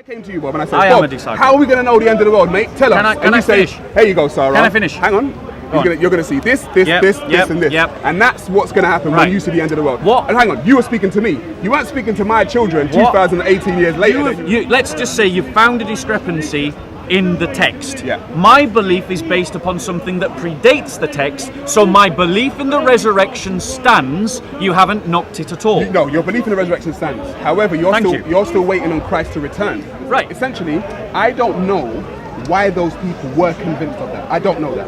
I came to you, Bob, and I said, I am Bob, a disciple. how are we going to know the end of the world, mate? Tell us. Can I finish? Here you go, Sarah. Can I finish? Hang on. You're going to see this, and this. Yep. And that's what's going to happen when you see the end of the world. What? And hang on, you were speaking to me. You weren't speaking to my children 2018 years later. Let's just say you found a discrepancy in the text. Yeah. My belief is based upon something that predates the text, so my belief in the resurrection stands. You haven't knocked it at all. No, your belief in the resurrection stands. However, you're still waiting on Christ to return. Right. Essentially, I don't know why those people were convinced of that. I don't know that.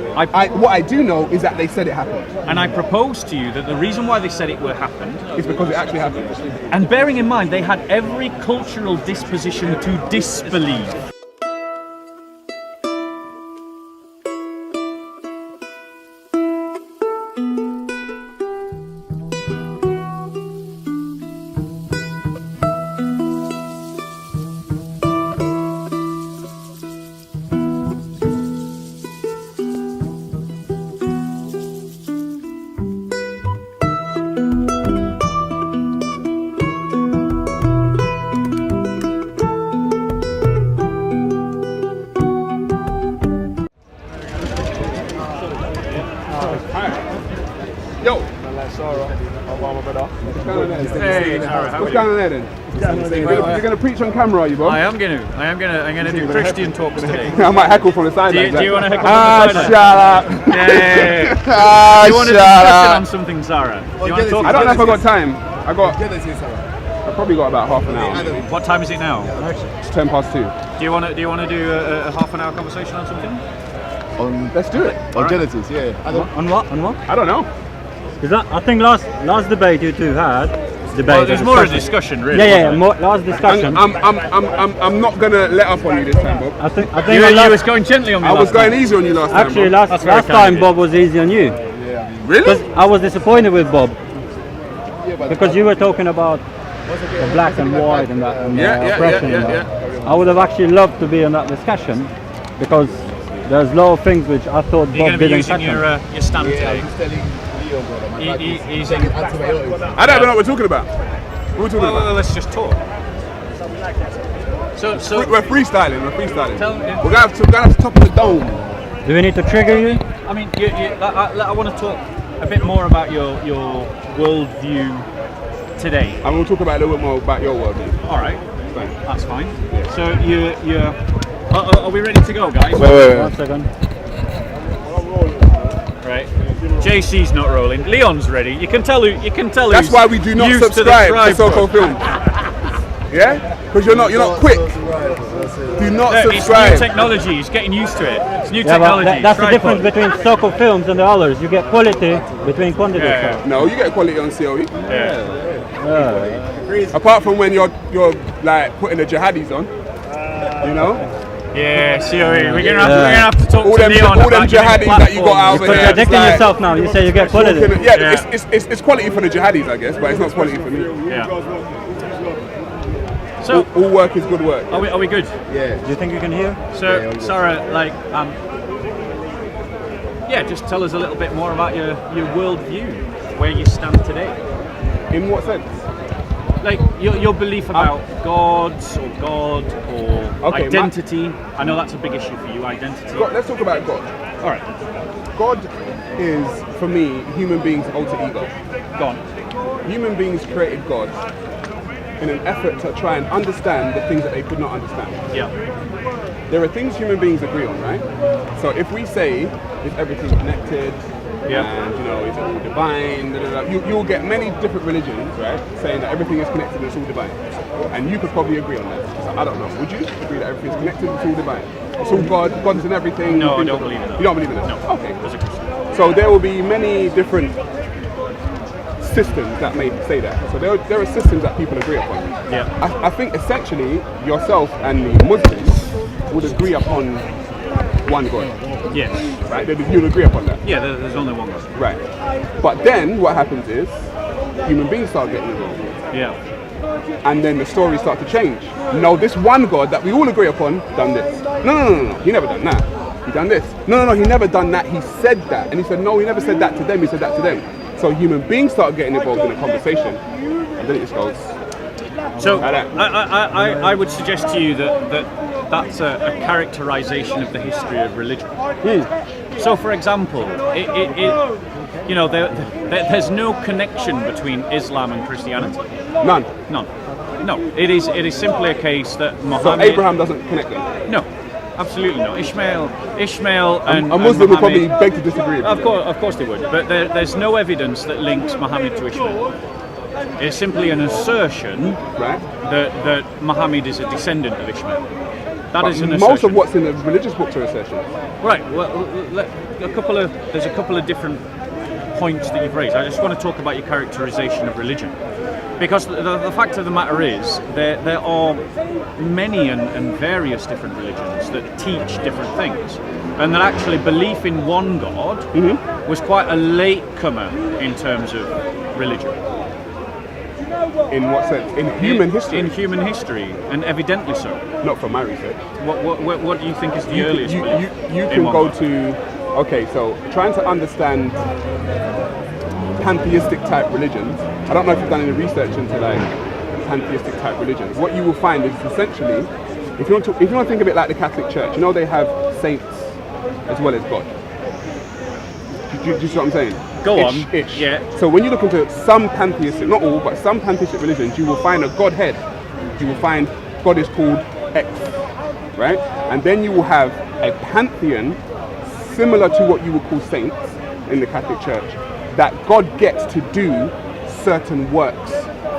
What I do know is that they said it happened. And I propose to you that the reason why they said it happened is because it actually happened. And bearing in mind, they had every cultural disposition to disbelieve. Yo. What's going on there then? You're going to preach on camera, are you, Bob? I'm gonna do Christian talks today. I might heckle from the side. Do you want to heckle from the side? Shut up. Do you want to discuss on something, Sarah? Do you want to talk? I don't know if I got time. I probably got about half an hour. What time is it now? It's 10 past 2. Do you want to do a half an hour conversation on something? Let's do it. On Genesis, yeah. On what? I don't know. Because I think last debate you two had. Well, there's more of a discussion, really. Last discussion. I'm not gonna let up on you this time, Bob. I think you was going gently on me. I was going easy on you last time. Actually, Bob. last time Bob was easy on you. Really? Because I was disappointed with Bob. Because you were talking about the black and white and that and oppression and that. I would have actually loved to be in that discussion because there's a lot of things which I thought Bob didn't touch on. You're going to be using your stand today. I don't even know what we're talking about. What are we talking about? Let's just talk. So we're freestyling. We're gonna have to top of the dome. Do we need to trigger you? I mean, I want to talk a bit more about your worldview today. I'm going to talk about a little bit more about your worldview. All right, fine. That's fine. Yeah. So you're are we ready to go, guys? Wait. 1 second. Right. JC's not rolling. Leon's ready. You can tell. That's why we do not subscribe to Soco Films. Yeah? Because you're not quick. Do not subscribe. It's new technology. He's getting used to it. It's new technology. That's the difference between Soco Films and the others. You get quality between quantity. No, you get quality on COE. Yeah. Apart from when you're like putting the jihadis on, you know. Yeah, COE. We're gonna have to talk to Leon all them jihadis that you got over here. You're contradicting yourself now. You say you get quality. It's quality for the jihadis, I guess, but it's not quality for me. Yeah. So all work is good work. Are we good? Yeah. Do you think you can hear? So Sarah, just tell us a little bit more about your worldview, where you stand today. In what sense? Like your belief about gods or God or identity. I know that's a big issue for you, identity. Let's talk about God. All right. God is, for me, human beings' alter ego. Go on. Human beings created God in an effort to try and understand the things that they could not understand. Yeah. There are things human beings agree on, right? So if we say, is everything connected? And is it all divine? You'll get many different religions, right, saying that everything is connected and it's all divine. And you could probably agree on that. So I don't know. Would you agree that everything is connected and it's all divine? It's all God. God is in everything. No, I don't believe in that. You don't believe in that? No. Okay. As a Christian. So there will be many different systems that may say that. So there are systems that people agree upon. Yeah. I think essentially yourself and the Muslims would agree upon one God. Yes. Right? You'll agree upon that. Yeah, there's only one God. Right. But then what happens is human beings start getting involved. Yeah. And then the stories start to change. No, this one God that we all agree upon done this. No. He never done that. He done this. No. He never done that. He said that. And he said, no, he never said that to them. He said that to them. So human beings start getting involved in a conversation. And then it just goes, So Like that. I would suggest to you that's a characterization of the history of religion. So, for example, there's no connection between Islam and Christianity. None. No, it is simply a case that So Muhammad. Abraham doesn't connect them. No, absolutely not. Ishmael and A Muslim would probably Muhammad, beg to disagree. with you. of course they would, but there's no evidence that links Muhammad to Ishmael. It's simply an assertion Right. that Muhammad is a descendant of Ishmael. That is an assertion. Most of what's in the religious books are assertions. Right. Well, there's a couple of different points that you've raised. I just want to talk about your characterization of religion, because the fact of the matter is there are many and various different religions that teach different things, and that actually belief in one God was quite a latecomer in terms of religion. In what sense? In human history? In human history, and evidently so. Not from my research. What do you think is the earliest belief? You in can one go God? to... Okay, so trying to understand pantheistic type religions. I don't know if you've done any research into like pantheistic type religions. What you will find is essentially, if you want to think of it like the Catholic Church, they have saints as well as God. Do you see what I'm saying? Go on. Ish. Yeah. So when you look into some pantheistic, not all, but some pantheistic religions, you will find a Godhead. You will find God is called X, right? And then you will have a pantheon similar to what you would call saints in the Catholic Church, that God gets to do certain works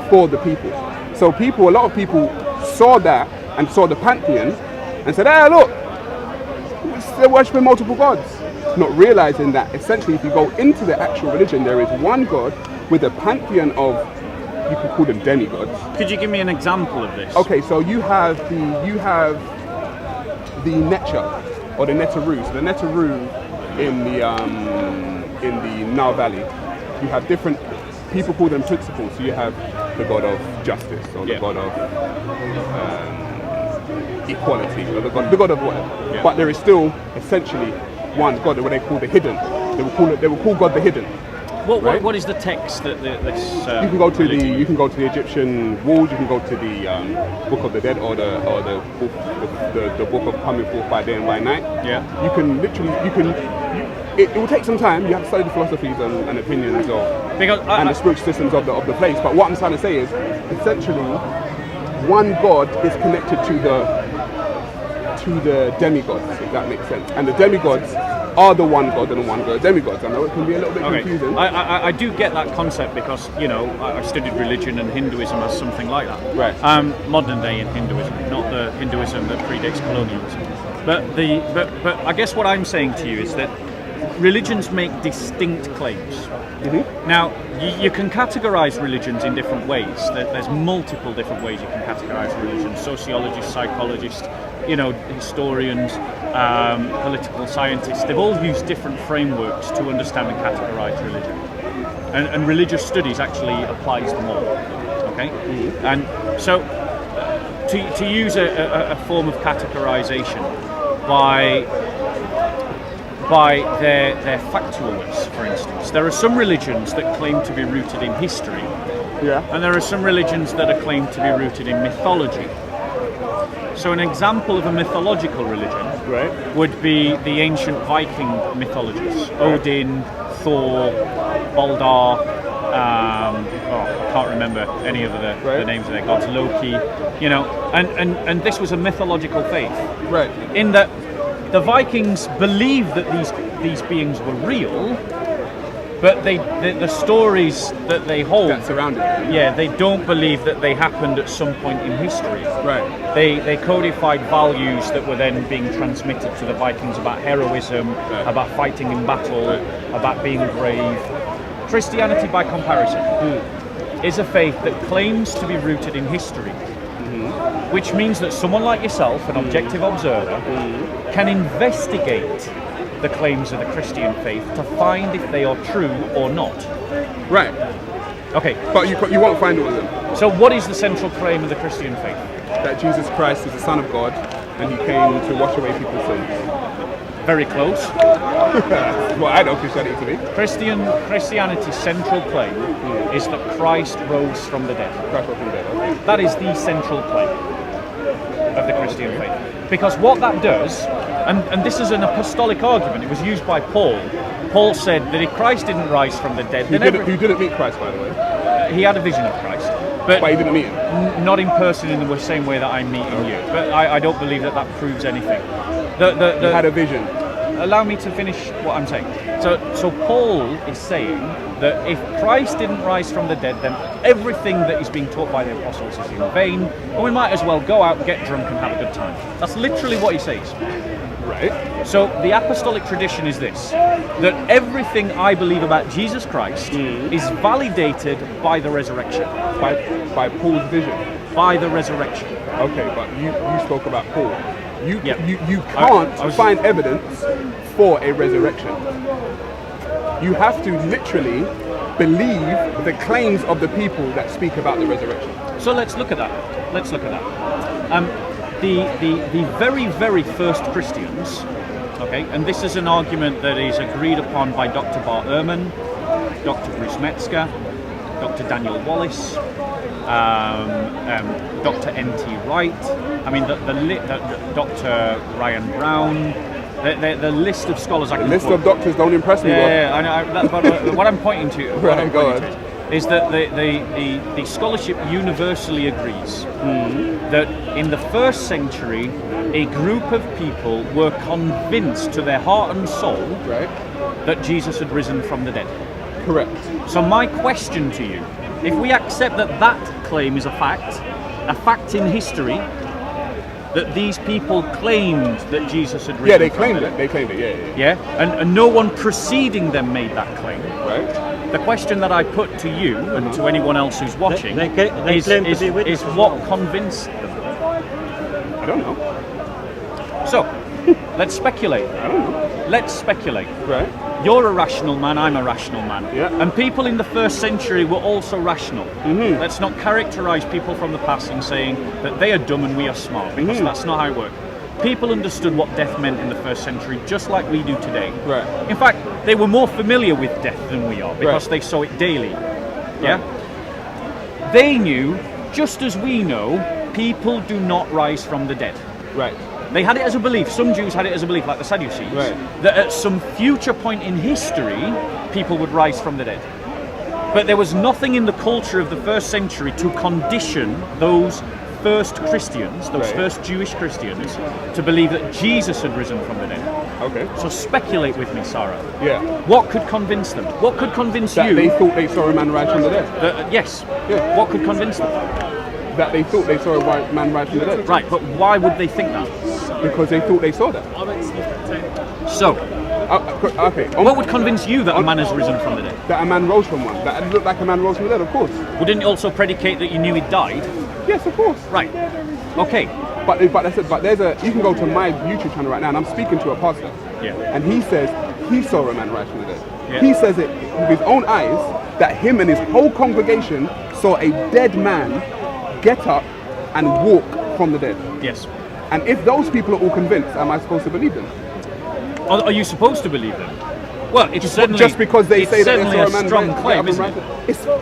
for the people. So a lot of people saw that and saw the pantheon and said, hey, look, they're worshipping multiple gods. Not realizing that essentially if you go into the actual religion, there is one God with a pantheon of, you could call them demigods. Could you give me an example of this? Okay, so you have the Necha or the Netaru. So the Netaru in the Nile Valley, you have different people call them principles. So you have the god of justice, or the god of equality, or the god of whatever. Yeah. But there is still essentially one god, what they call the hidden. They will call God the hidden. What is the text that this? You can go to the Egyptian walls. You can go to the Book of the Dead, or the book of coming forth by day and by night. Yeah. You can literally it will take some time. You have to study the philosophies and opinions of and the spiritual systems of the place. But what I'm trying to say is, essentially, one God is connected to the demigods, if that makes sense. And the demigods are the one God and the one God demigods. I know it can be a little bit confusing. I do get that concept because, I studied religion and Hinduism as something like that. Right. Modern day in Hinduism, not the Hinduism that predates colonialism. But I guess what I'm saying to you is that religions make distinct claims. Mm-hmm. Now, you can categorize religions in different ways. There's multiple different ways you can categorize religions. Sociologists, psychologists, historians, political scientists, they've all used different frameworks to understand and categorize religion. And religious studies actually applies them all. Okay? Mm-hmm. And so, to use a form of categorization by their factualness, for instance. There are some religions that claim to be rooted in history, and there are some religions that are claimed to be rooted in mythology. So an example of a mythological religion would be the ancient Viking mythologies. Odin, Thor, Balder, I can't remember any of the names of their gods, Loki, and this was a mythological faith. Right. In that the Vikings believed that these beings were real, but the stories that they hold that surrounded them. Yeah, they don't believe that they happened at some point in history. Right. They codified values that were then being transmitted to the Vikings about heroism, about fighting in battle, about being brave. Christianity, by comparison, is a faith that claims to be rooted in history, which means that someone like yourself, an objective observer, can investigate the claims of the Christian faith to find if they are true or not. Right. Okay. But you won't find all of them. So what is the central claim of the Christian faith? That Jesus Christ is the Son of God and he came to wash away people's sins. Very close. Well, I know Christianity to be. Christianity's central claim is that Christ rose from the dead. Christ rose from the dead. Okay. That is the central claim of the Christian faith. Because what that does, and this is an apostolic argument, it was used by Paul. Paul said that if Christ didn't rise from the dead, Who didn't meet Christ, by the way. He had a vision of Christ. But he didn't meet him? Not in person in the same way that I'm meeting you. But I don't believe that proves anything. He had a vision. Allow me to finish what I'm saying. So Paul is saying that if Christ didn't rise from the dead, then everything that is being taught by the apostles is in vain, and we might as well go out, get drunk, and have a good time. That's literally what he says. Right. So the apostolic tradition is this, that everything I believe about Jesus Christ is validated by the resurrection. By Paul's vision. By the resurrection. Okay, but you spoke about Paul. You can't find evidence for a resurrection. You have to literally believe the claims of the people that speak about the resurrection. So let's look at that. The very, very first Christians, okay, and this is an argument that is agreed upon by Dr. Bart Ehrman, Dr. Bruce Metzger, Dr. Daniel Wallace, Dr. N.T. Wright, I mean, Dr. Ryan Brown, the list of scholars I can The list of doctors don't impress me. Yeah, I know. That's what I'm pointing to. Is that the scholarship universally agrees that in the first century, a group of people were convinced to their heart and soul that Jesus had risen from the dead. Correct. So my question to you, if we accept that claim is a fact in history, that these people claimed that Jesus had risen. Yeah, they claimed it. They claimed it. Yeah. And no one preceding them made that claim. Right. The question that I put to you and to anyone else who's watching is what convinced them? I don't know. So, let's speculate. I don't know. Let's speculate. Right. You're a rational man, I'm a rational man. Yeah. And people in the first century were also rational. Let's not characterize people from the past in saying that they are dumb and we are smart, because that's not how it worked. People understood what death meant in the first century just like we do today. Right. In fact, they were more familiar with death than we are because they saw it daily. Yeah? They knew, just as we know, people do not rise from the dead. Right. They had it as a belief, some Jews had it as a belief, like the Sadducees, that at some future point in history, people would rise from the dead. But there was nothing in the culture of the first century to condition those first Christians, those first Jewish Christians, to believe that Jesus had risen from the dead. Okay. So speculate with me, Sarah. Yeah. What could convince them? What could convince that you? They thought they saw a man rise from the dead. Yes. Yeah. What could convince them? That they thought they saw a man rise from the dead. Right, but why would they think that? Because they thought they saw that. So, okay. What would convince you that a man has risen from the dead? That a man rose from one. That it looked like a man rose from the dead, of course. Well, didn't it also predicate that you knew he died? Yes, of course. Right. Okay. But there's a. You can go to my YouTube channel right now, and I'm speaking to a pastor. Yeah. And he says he saw a man rise from the dead. Yeah. He says it with his own eyes that him and his whole congregation saw a dead man get up and walk from the dead. Yes. And if those people are all convinced, am I supposed to believe them? Are you supposed to believe them? Well, it's certainly just because they say that they saw a man strong claim, isn't it?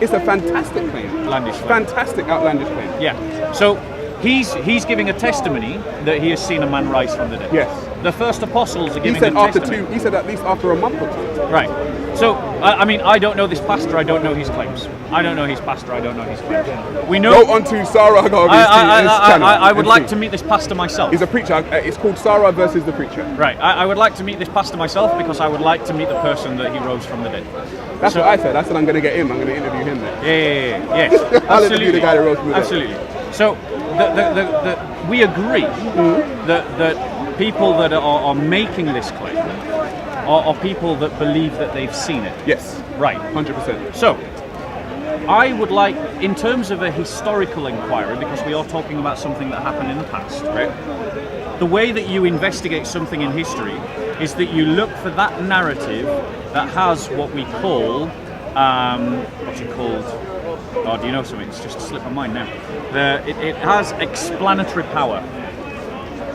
It's a fantastic claim. Outlandish claim. Fantastic, outlandish claim. Yeah. So he's giving a testimony that he has seen a man rise from the dead. Yes. The first apostles are giving He said a testimony. He said at least after a month or two. Right. So, I mean, I don't know this pastor, I don't know his claims. I don't know his pastor, I don't know his claims. We know. Go on to Sarah channel. I would like to meet this pastor myself. He's a preacher. It's called Sarah versus the Preacher. Right. I would like to meet this pastor myself because I would like to meet the person that he rose from the dead. That's what I said. I said I'm going to get him. I'm going to interview him then. Yes. I'll interview the guy that rose from the dead. Absolutely. So, we agree that people that are making this claim are people that believe that they've seen it. Yes. Right. 100%. So, I would like, in terms of a historical inquiry, because we are talking about something that happened in the past, right? The way that you investigate something in history is that you look for that narrative that has what we call, what's it called? Oh, do you know something? It's just slipped my mind now. It has explanatory power.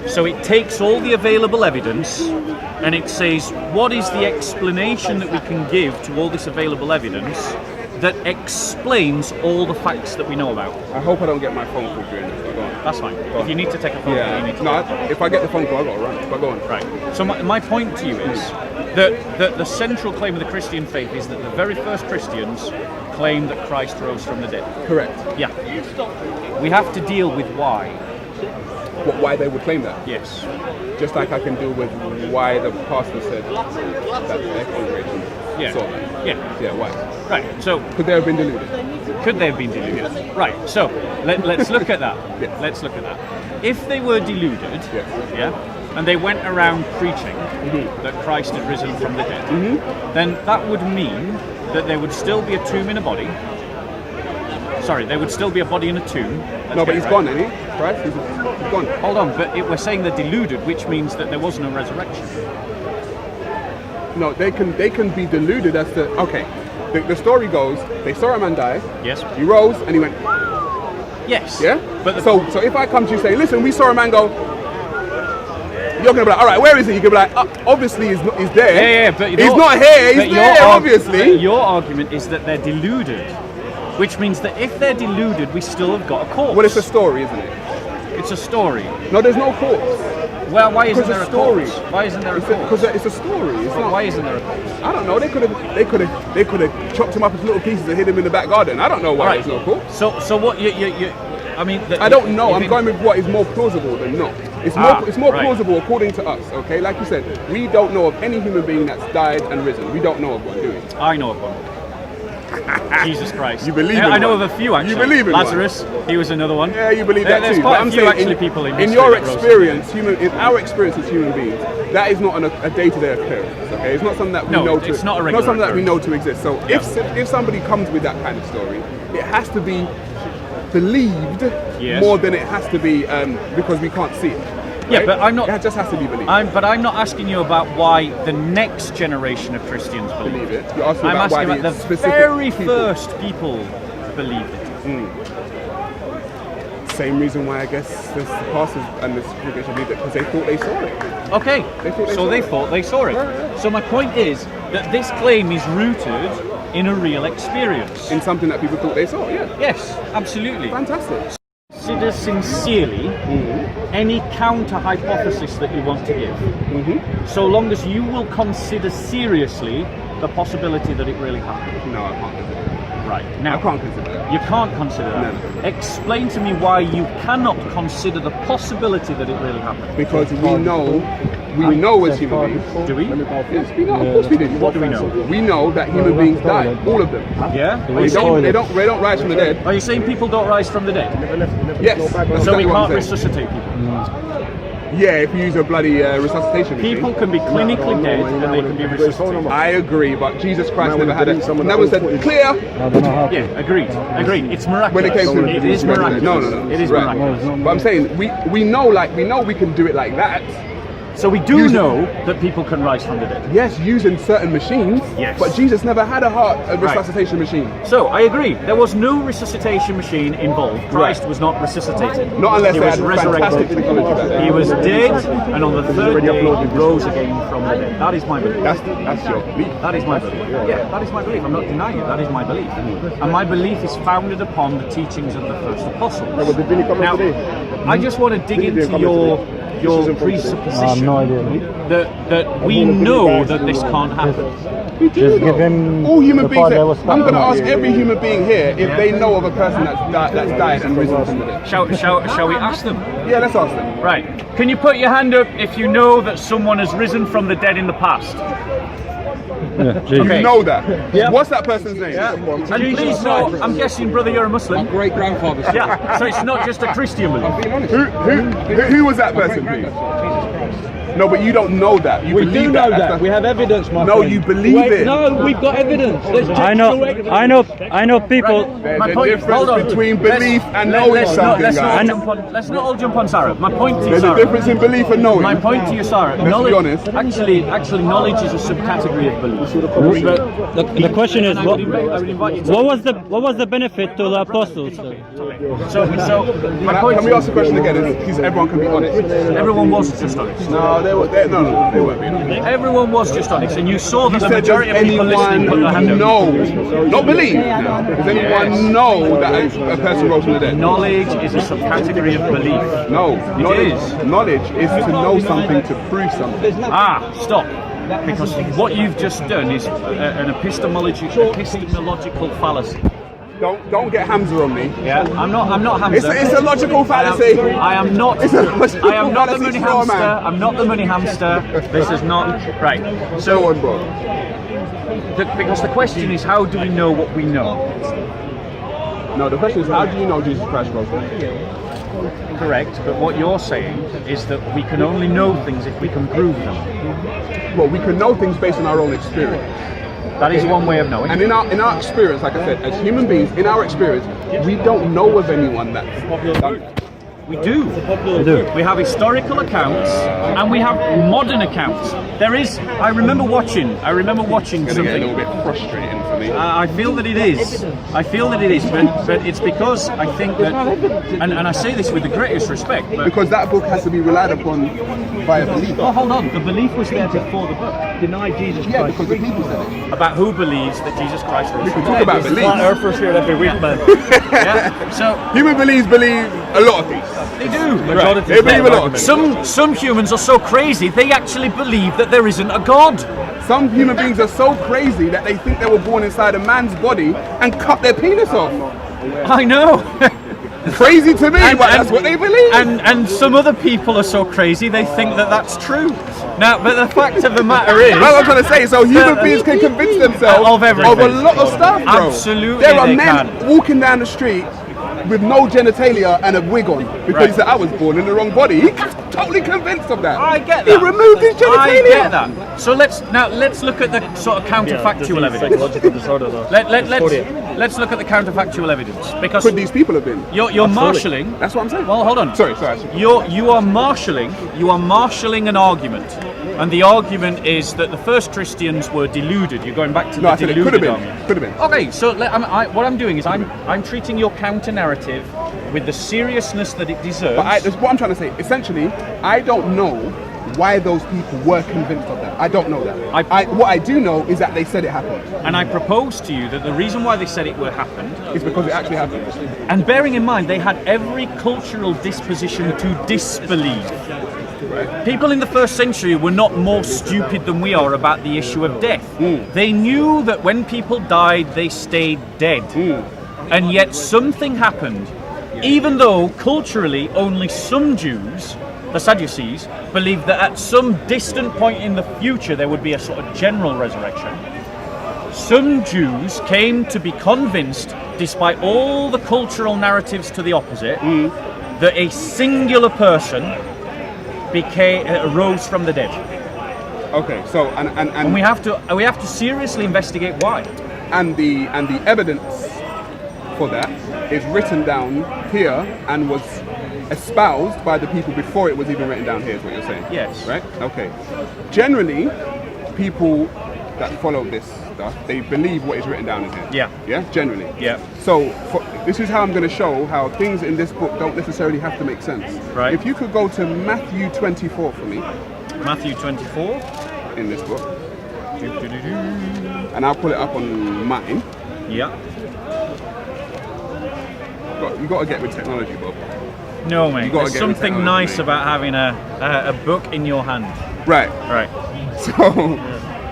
So it takes all the available evidence and it says, what is the explanation that we can give to all this available evidence that explains all the facts that we know about? I hope I don't get my phone call during this. Go on. That's fine. If you need to take a phone call, you need to. No, if I get the phone call, I've got to run. But go on. Right. So my point to you is that the central claim of the Christian faith is that the very first Christians claimed that Christ rose from the dead. Correct. Yeah. We have to deal with why. Why they would claim that? Yes. Just like I can deal with why the pastor said that their congregation saw that. Yeah. Yeah, why? Right. So Could they have been deluded? could they have been deluded? Right. So let's look at that. Yes. Let's look at that. If they were deluded, Yes. yeah, and they went around preaching that Christ had risen from the dead, then that would mean that there would still be a tomb in a body. Sorry, there would still be a body in a tomb. No, but he's gone, isn't he? Right? He's gone. Hold on, but we're saying they're deluded, which means that there wasn't a resurrection. No, they can be deluded as to, okay, the story goes, they saw a man die, Yes. he rose, and he went, Yes. yeah? But So if I come to you saying, listen, we saw a man go, you're going to be like, all right, where is he? You're going to be like, obviously he's there. Yeah, but he's not here, but he's there, obviously. But your argument is that they're deluded, which means that if they're deluded, we still have got a corpse. Well, it's a story, isn't it? It's a story. No, there's no corpse. Well, why isn't Because there a a story. corpse? Why isn't there a Because corpse? it's a story. It's But not. why isn't there a corpse? I don't know. They could have chopped him up into little pieces and hid him in the back garden. I don't know why Right. there's no corpse. So what you I mean, I don't know. you I'm think- going with what is more plausible than not. It's more right. plausible according to us. Okay, like you said, we don't know of any human being that's died and risen. We don't know of one, do we? I know of one. Jesus Christ. You believe in I know one. of a few actually. You believe in one. Lazarus, he was another one. Yeah, you believe that There's too. quite But a I'm few saying actually people in in history your that rose from the experience, in our experience as human beings, that is not a day-to-day occurrence. Okay, it's not something that we No, know it's to. not a Not regular something that we occurrence. know to exist. So if somebody comes with that kind of story, it has to be believed Yes. more than it has to be because we can't see it. Yeah, right? but I'm not. It just has to be believed. But I'm not asking you about why the next generation of Christians believe Believe it. it. You're asking I'm about why asking about the the specific very people. first people believed it. Same reason why I guess the pastors and the congregation believed it, because they thought they saw it. Okay, They thought they so saw they it. thought they saw it. Yeah. So my point is that this claim is rooted in a real experience. In something that people thought they saw, yeah. Yes, absolutely. Fantastic. Consider sincerely any counter hypothesis that you want to give, so long as you will consider seriously the possibility that it really happened. No, I can't consider that. Right now, I can't consider that. You can't consider that. No. Explain to me why you cannot consider the possibility that it really happened. Because we know as human beings. Do we? Yes, we know. Of course we do. What do we know? We know that human beings die, all of them. Yeah. They don't rise from the dead. Are you saying people don't rise from the dead? Yes. That's So we exactly what can't I'm saying. resuscitate people. Yeah, if you use a bloody resuscitation machine. People can be clinically dead and they can be resuscitated. I agree, but Jesus Christ never said clear. I don't know how. Yeah, agreed. It is miraculous. When it came to it is miraculous. No. It is Right. miraculous. But I'm saying we know we can do it like that. So we do know that people can rise from the dead. Yes, using certain machines. Yes. But Jesus never had a resuscitation machine. So I agree. There was no resuscitation machine involved. Christ was not resuscitated. Not unless he they was had resurrected. fantastic technology back then. He was dead, and on the third day he rose again from the dead. That is my belief. That's your belief. That is my belief. Yeah, that is my belief. I'm not denying it. That is my belief. And my belief is founded upon the teachings of the first apostles. Now, I just want to dig into your presupposition I have no idea. that we know that this can't happen. Just give him All human the beings. part that was I'm going to stuck. ask every human being here if they know of a person that's died and risen from the dead. Shall we ask them? Yeah, let's ask them. Right. Can you put your hand up if you know that someone has risen from the dead in the past? Yeah, Jesus. Okay. You know that. Yeah. What's that person's name? And please know, I'm guessing, brother, you're a Muslim. Great grandfather. Yeah. So it's not just a Christian belief. Who was that person, please? No, but you don't know that. You We believe do know that. We have evidence, my No, friend. you believe it. No, we've got evidence. There's I know people. There's My a point- difference hold on. between belief and knowing Let's something, not guys. let's not all jump on Sarah. My point to you, There's a difference Sarah. in belief and knowing. My point to you, Sarah. Let's be honest. Actually, knowledge is a subcategory of belief. The question is, I what would invite you to. what was the benefit to the apostles? So my point Can we ask the question again? Because everyone can be honest. everyone was just honest. No, they weren't being honest. Everyone was just honest, and you saw that You the said, majority does of people listening put their hand anyone up. know, not believe, now, does anyone know that a person rose from the dead? Knowledge is a subcategory of belief. No, is. Knowledge is to know something, to prove something. Stop. Because what you've just done is an epistemological fallacy. Don't get Hamza on me. Yeah, I'm not Hamza. It's a logical fallacy. I am not. It's a logical I am not the fallacy, money straw hamster. man. I'm not the money hamster. This is not right. So on, bro. Because the question is, how do we know what we know? No, the question is, how do you know Jesus Christ rose from the dead? Correct. But what you're saying is that we can only know things if we can prove them. Well, we can know things based on our own experience. That is one way of knowing. And in our experience, like I said, as human beings, in our experience, we don't know of anyone that's done that. We do. We have historical accounts and we have modern accounts. There is. I remember watching It's gonna get a something. little bit frustrating for me. I feel that it is. But it's because I think that, and I say this with the greatest respect. But Because that book has to be relied upon by a believer. oh, hold on. The belief was there before the book. Deny Jesus Yeah, Christ. because the people said it. About who believes that Jesus Christ rose We from can the talk dead. about belief. Earthers here every week, man. Yeah. So Human beings believe a lot of things. they do. Right. They believe a lot of things. Some humans are so crazy they actually believe that there isn't a God. Some human beings are so crazy that they think they were born inside a man's body and cut their penis off. I know. Crazy to me, but that's what they believe. And some other people are so crazy they think that that's true. Now, but the fact of the matter is, That's what I'm trying to say. So human beings can convince themselves Of everything. a lot of stuff, bro. Absolutely There are they men can. walking down the street with no genitalia and a wig on because Right. he said I was born in the wrong body. He's totally convinced of that. I get He that. removed his genitalia. I get that. So let's look at the sort of counterfactual evidence. Psychological disorder, though. Let's look at the counterfactual evidence because Could these people have been? you're marshalling. That's what I'm saying. Well, hold on. Sorry. You are marshalling an argument, and the argument is that the first Christians were deluded. You're going back to No, the I said it deluded could have argument. been. Could have been. Okay, so what I'm doing is I'm treating your counter narrative with the seriousness that it deserves. But that's what I'm trying to say. Essentially, I don't know why those people were convinced of that. I don't know that. What I do know is that they said it happened. And I propose to you that the reason why they said it were happened, It's because it actually happened. and bearing in mind they had every cultural disposition to disbelieve. People in the first century were not more stupid than we are about the issue of death. They knew that when people died, they stayed dead. And yet something happened, even though culturally only some Jews, the Sadducees, believed that at some distant point in the future there would be a sort of general resurrection. Some Jews came to be convinced, despite all the cultural narratives to the opposite, that a singular person rose from the dead. Okay, so And we have to seriously investigate why. and the evidence for that is written down here and was espoused by the people before it was even written down here, is what you're saying. Yes. Right? Okay. Generally, people that follow this stuff, they believe what is written down in here. Yeah. Yeah? Generally. Yeah. So, this is how I'm going to show how things in this book don't necessarily have to make sense. Right. If you could go to Matthew 24 for me, Matthew 24. in this book, and I'll pull it up on mine. Yeah. You got to get with technology, Bob. No, mate. You gotta There's get with something technology, nice mate. about having a book in your hand. Right. Right. So,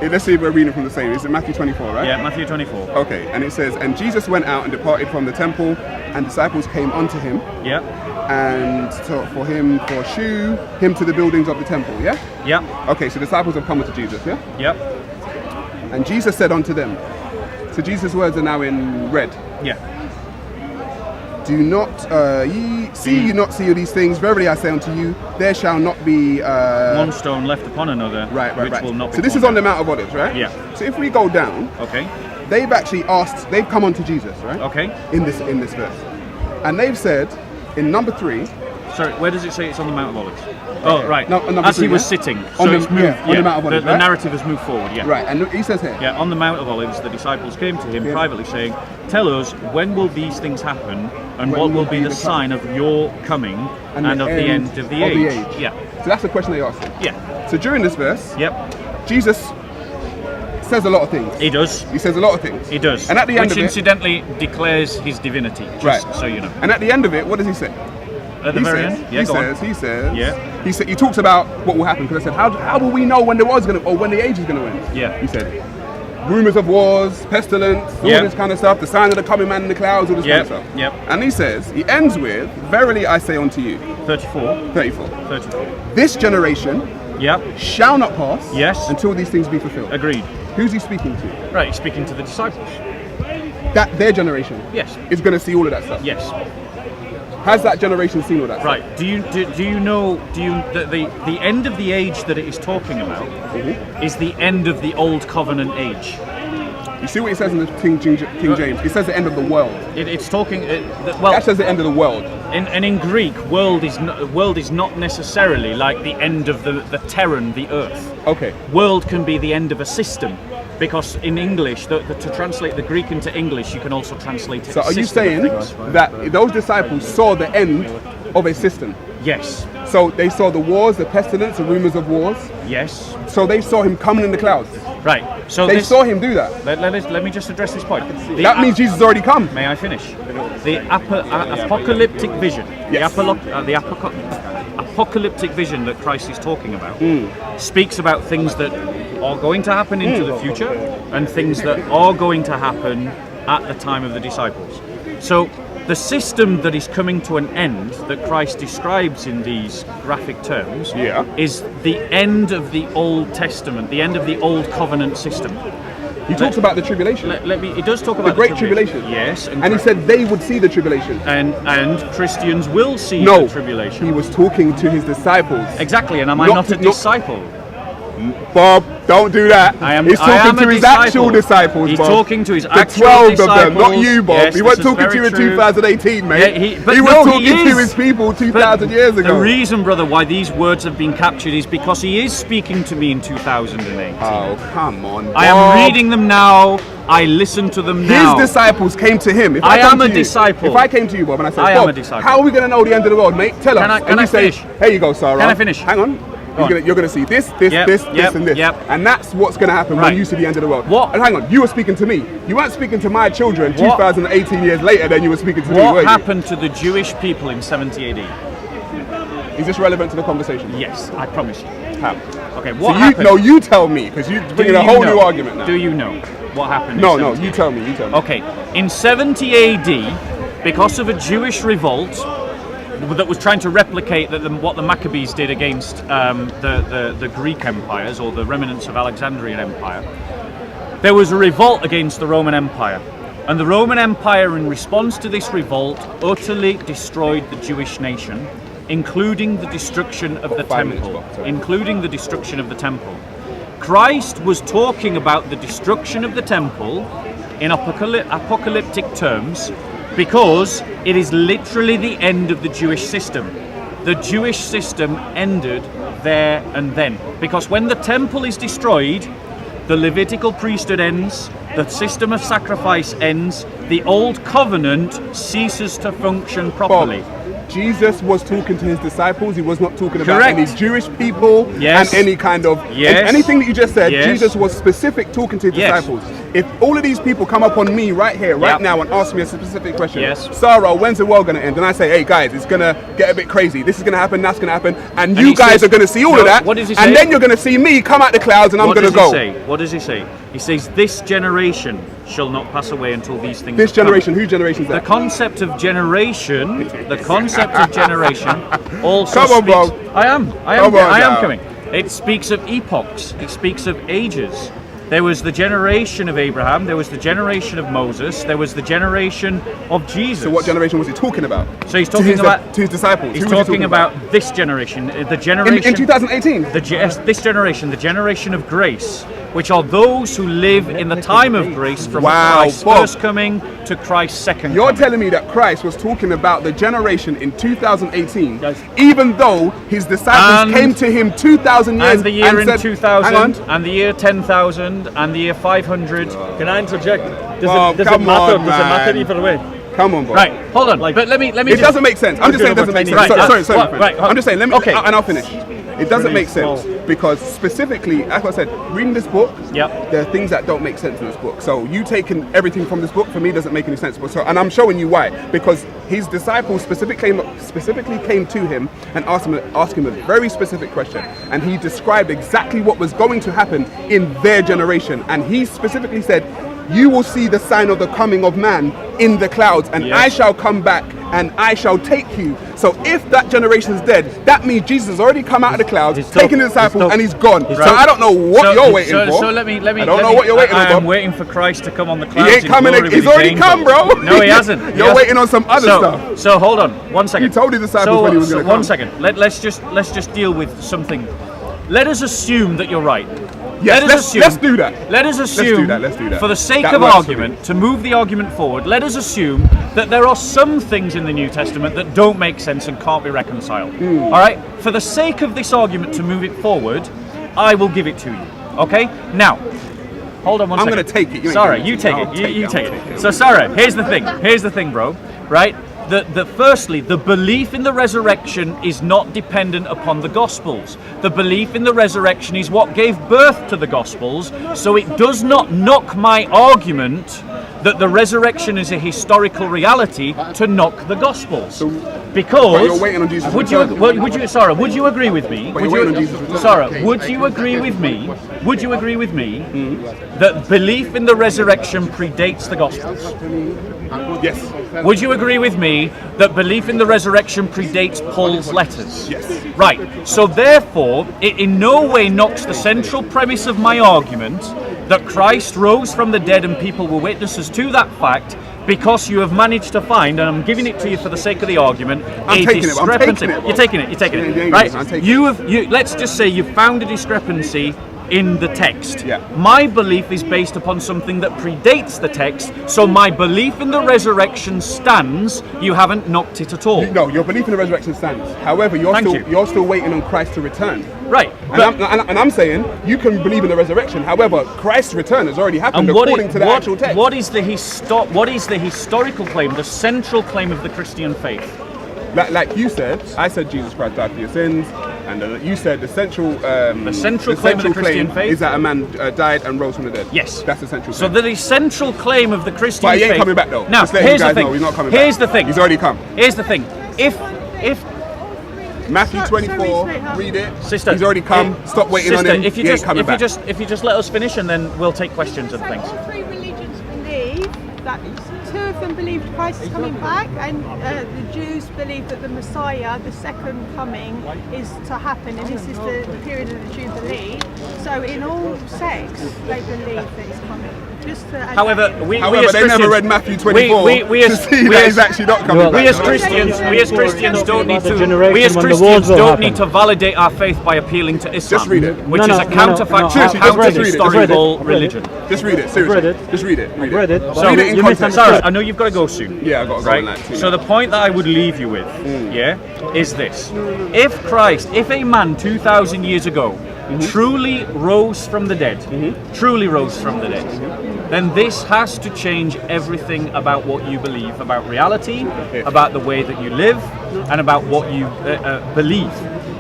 let's see if we're reading from the same. It's in Matthew 24, right? Yeah, Matthew 24. Okay, and it says, and Jesus went out and departed from the temple, and disciples came unto him, Yeah. and for him for shew him to the buildings of the temple, yeah? Yeah. Okay, so disciples have come unto Jesus, yeah? Yeah. And Jesus said unto them, so Jesus' words are now in red. Yeah. Do not ye not see all these things? Verily I say unto you, there shall not be One stone left upon another, which will not be So this is torn on the down. Mount of Olives, right? Yeah. So if we go down, Okay. they've actually asked, they've come onto Jesus, right? Okay. In this verse. And they've said, in number 3, Sorry, where does it say it's on the Mount of Olives? Oh, right. No, number As he 3, was yeah? sitting. On So the- it's moved. yeah, on the Mount of Olives, The right? narrative has moved forward, yeah. Right, and he says here. Yeah, on the Mount of Olives, the disciples came to him privately saying, "Tell us, when will these things happen, and what will be the sign of your coming and of the end of the age?" Yeah. So that's the question they asked him. Yeah. So during this verse, Yep. Jesus says a lot of things. He does. He says a lot of things. He does. And at the end Which of it, incidentally declares his divinity, just right. so you know. And at the end of it, what does he say? At the very end? Yeah, go on. He says, Yeah. he talks about what will happen, because I said, how will we know when the world's going to, or when the age is going to end? Yeah. He said, rumors of wars, pestilence, all Yeah. this kind of stuff, the sign of the coming man in the clouds, all this kind of stuff. Yep. And he says, he ends with, verily I say unto you, 34. 34, 34. this generation Yep. shall not pass Yes. until these things be fulfilled. Agreed. Who's he speaking to? Right, he's speaking to the disciples. That their generation Yes. is going to see all of that stuff. Yes. Has that generation seen all that Right. Do you know the end of the age that it is talking about is the end of the old covenant age. stuff? You see what he says in the King James? He says the end of the world. It's talking That says the end of the world. in Greek, world is not necessarily like the end of the terran, the earth. Okay. World can be the end of a system, because in English, to translate the Greek into English, you can also translate it. So as are you system of saying things. that those disciples saw the end of a system? Yes. So they saw the wars, the pestilence, the rumors of wars. Yes. So they saw him coming in the clouds. Right. So They saw him do that. Let me just address this point. That means Jesus has already come. May I finish? The apocalyptic vision, Yes. the apocalyptic vision that Christ is talking about, speaks about things that are going to happen into the future and things that are going to happen at the time of the disciples. So the system that is coming to an end, that Christ describes in these graphic terms, Yeah. is the end of the Old Testament, the end of the Old Covenant system. He talks about the tribulation. It does talk about The great tribulation. Yes, And he said they would see the tribulation. and Christians will see No, the tribulation. he was talking to his disciples. Exactly, and am I Not not to- a not- disciple? Bob, don't do that. I am. He's I talking am to a his disciple. actual disciples, He's Bob. talking to his the actual 12 disciples. of them, not you, Bob. Yes, he wasn't this is talking to you in very true. 2018, mate. Yeah, but he was no, talking he to is. his people But 2,000 years ago. The reason, brother, why these words have been captured is because he is speaking to me in 2018. Oh, come on, Bob. I am reading them now. I listen to them now. His disciples came to him. If I come am to a you- disciple. If I came to you, Bob, and I said, I am Bob, a disciple. how are we going to know the end of the world, mate? Tell us. Can I- and can you I say, finish? here you go, Sarah. Can I finish? Hang on. on. You're going to see this, this, Yep, this, yep, and this. yep. And that's what's going to happen Right. when you see the end of the world. What? And hang on, you were speaking to me. You weren't speaking to my children What? 2018 years later than you were speaking to me, were What you? happened to the Jewish people in 70 AD? Is this relevant to the conversation? Yes, I promise you. How? Okay, So what you, happened? no, you tell me, because you're bringing a Do you whole know? new argument now. Do you know what happened? No, in no, 70? you tell me, you tell me. Okay, in 70 AD, because of a Jewish revolt that was trying to replicate what the Maccabees did against the Greek empires, or the remnants of Alexandrian Empire, there was a revolt against the Roman Empire. And the Roman Empire, in response to this revolt, utterly destroyed the Jewish nation, including the destruction of the 5 minutes, temple. Bob, sorry. Including the destruction of the temple. Christ was talking about the destruction of the temple in apocalyptic terms, because it is literally the end of the Jewish system. The Jewish system ended there and then. Because when the temple is destroyed, the Levitical priesthood ends, the system of sacrifice ends, the old covenant ceases to function properly. Bob, Jesus was talking to his disciples. He was not talking about Correct. any Jewish people Yes. and any kind of Yes. anything that you just said. Yes. Jesus was specific talking to his Yes. disciples. If all of these people come up on me right here, right Yep. now, and ask me a specific question, Yes. Sarah, when's the world going to end? And I say, hey guys, it's going to get a bit crazy. This is going to happen. That's going to happen, and he you guys says- are going to see all No, of that. what does he and say? then you're going to see me come out the clouds, and I'm What going does to go. he say? What does he say? He says, "This generation shall not pass away until these things." This have come." generation, whose generation is The that? concept of generation, also Come on, speaks. Bob. I am Come on I am now. coming. It speaks of epochs. It speaks of ages. There was the generation of Abraham, there was the generation of Moses, there was the generation of Jesus. So what generation was he talking about? So he's talking about to his disciples. He's Who was he talking about this generation, the generation in 2018. This generation, the generation of grace, which are those who live in the time of grace from Christ's Bob. first coming to Christ's second You're coming. telling me that Christ was talking about the generation in 2018, even though his disciples came to him 2,000 years and the year in said, 2000, and the year 10,000, and the year 500. Can I interject? Bob, Does it come matter? on, Does it matter man. either way? Come on, Bob. Right, hold on. But let me. It doesn't make sense. I'm just saying it doesn't make sense. Right, Sorry. right, I'm just saying. Let me. okay. And I'll finish. It doesn't make sense because specifically, as I said, reading this book, there are things that don't make sense in this book. So you taking everything from this book for me doesn't make any sense. And I'm showing you why. Because his disciples specifically came to him and asked him a very specific question, and he described exactly what was going to happen in their generation, and he specifically said, "You will see the sign of the coming of man in the clouds, and I shall come back and I shall take you." So if that generation is dead, that means Jesus has already come out of the clouds, taken the disciples, and he's gone. So I don't know what you're waiting for. So let me. I don't know what you're waiting for. I'm waiting for Christ to come on the clouds. He ain't coming. He's already come, bro. No, he hasn't. You're waiting on some other stuff. So hold on, 1 second. He told his disciples when he was going to come. 1 second. Let's just deal with something. Let us assume that you're right. Yes, let's do that. Let us assume, let's do that. for the sake That of works for argument, to move the argument forward, let us assume that there are some things in the New Testament that don't make sense and can't be reconciled. All right? For the sake of this argument to move it forward, I will give it to you. Okay? Now, hold on 1 second. I'm going to take it. Sorry, you take it. You take it. So, Sarah, here's the thing, bro. Right? Firstly, the belief in the resurrection is not dependent upon the Gospels. The belief in the resurrection is what gave birth to the Gospels, so it does not knock my argument that the resurrection is a historical reality to knock the Gospels. Because but you're waiting on Jesus' return. Sarah, would you agree with me? But you're waiting on Jesus' return. Sarah, would you agree with me? Would you agree with me that belief in the resurrection predates the Gospels? Yes. Would you agree with me that belief in the resurrection predates Paul's letters? Yes. Right. So therefore, it in no way knocks the central premise of my argument that Christ rose from the dead and people were witnesses to that fact, because you have managed to find, and I'm giving it to you for the sake of the argument, a discrepancy. You're taking it. Right? Let's just say you've found a discrepancy in the text. Yeah. My belief is based upon something that predates the text, so my belief in the resurrection stands. You haven't knocked it at all. No, your belief in the resurrection stands. However, you're still waiting on Christ to return. Right. And I'm saying you can believe in the resurrection. However, Christ's return has already happened according to the actual text. What is the historical claim, the central claim of the Christian faith? Like you said, I said Jesus Christ died for your sins, and you said the central claim of the Christian faith is that a man died and rose from the dead. Yes, that's the central. So the central claim of the Christian faith. But he ain't coming back though. Now, here's the thing. He's not coming back. Here's the thing. He's already come. Here's the thing. If Matthew 24, read it. Sister, he's already come. Stop waiting on him. He ain't coming back. If you just let us finish, and then we'll take questions and things. All three religions believe that two of them believe Christ is coming back, and the Jews believe that the Messiah, the second coming, is to happen, and this is the period of the Jubilee. So in all sects, they believe that he's coming. However, they never read Matthew 24 to see that he's actually not coming back. We as Christians don't need to validate our faith by appealing to Islam, just read it. which is a counterfactual, counter-historical religion. Just read it, seriously. Just read it. Read it. So, read it in context. Sarah, I know you've got to go soon. Yeah, I've got to go. Right. So the point that I would leave you with, is this: if a man 2,000 years ago truly rose from the dead, then this has to change everything about what you believe about reality, about the way that you live, and about what you believe.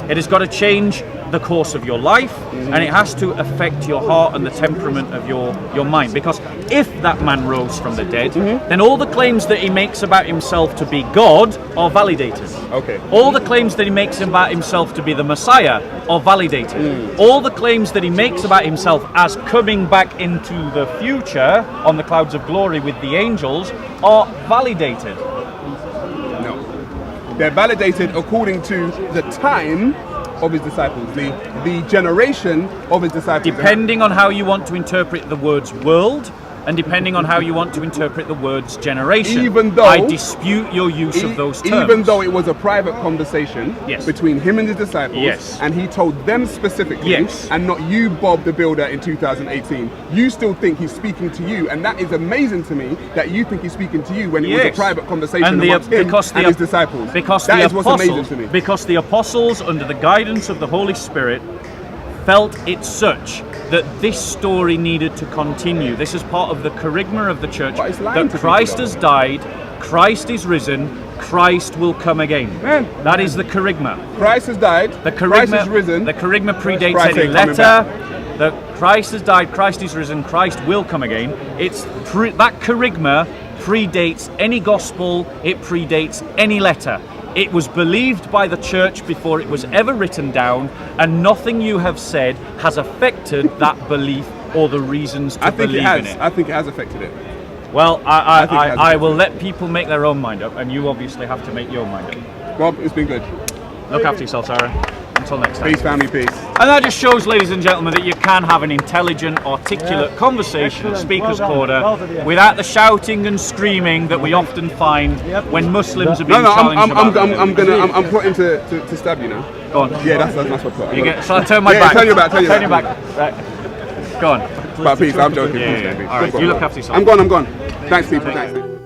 It has got to change the course of your life, and it has to affect your heart and the temperament of your mind. Because if that man rose from the dead, then all the claims that he makes about himself to be God are validated. Okay. All the claims that he makes about himself to be the Messiah are validated. All the claims that he makes about himself as coming back into the future on the clouds of glory with the angels are validated. No. They're validated according to the time of his disciples, the generation of his disciples. Depending on how you want to interpret the words world, and depending on how you want to interpret the words generation, even though I dispute your use of those terms. Even though it was a private conversation Yes. between him and his disciples, Yes. and he told them specifically, Yes. and not you, Bob the Builder, in 2018, you still think he's speaking to you, and that is amazing to me that you think he's speaking to you when it was a Yes. private conversation And amongst him and his disciples. Because that the is what's amazing to me. Because the apostles, under the guidance of the Holy Spirit, felt it such that this story needed to continue. This is part of the charisma of the church, But it's lying that to Christ people, has died, Christ is risen, Christ will come again. Man. That is the charisma. Christ has died, The Christ charisma, is risen. The charisma predates Christ any ain't coming letter. The Christ has died, Christ is risen, Christ will come again. That charisma predates any gospel, it predates any letter. It was believed by the church before it was ever written down, and nothing you have said has affected that belief or the reasons to I think believe it has. in it. I think it has affected it. Well, I think it has I will let people make their own mind up, and you obviously have to make your mind up. Rob, it's been good. Look after yourself, Sarah. Until next time. Peace, family, peace. And that just shows, ladies and gentlemen, that you can have an intelligent, articulate conversation at Speaker's Corner without the shouting and screaming that we often find when Muslims are being challenged. I'm plotting to stab you now. Go on. Yeah, that's what plot. Shall I turn my Yeah, back? turn your back. Turn your back. Right. Go on. But peace, I'm joking. Yeah, Peace, yeah. peace. All right, you look after yourself. I'm gone. Thanks, people. Thanks.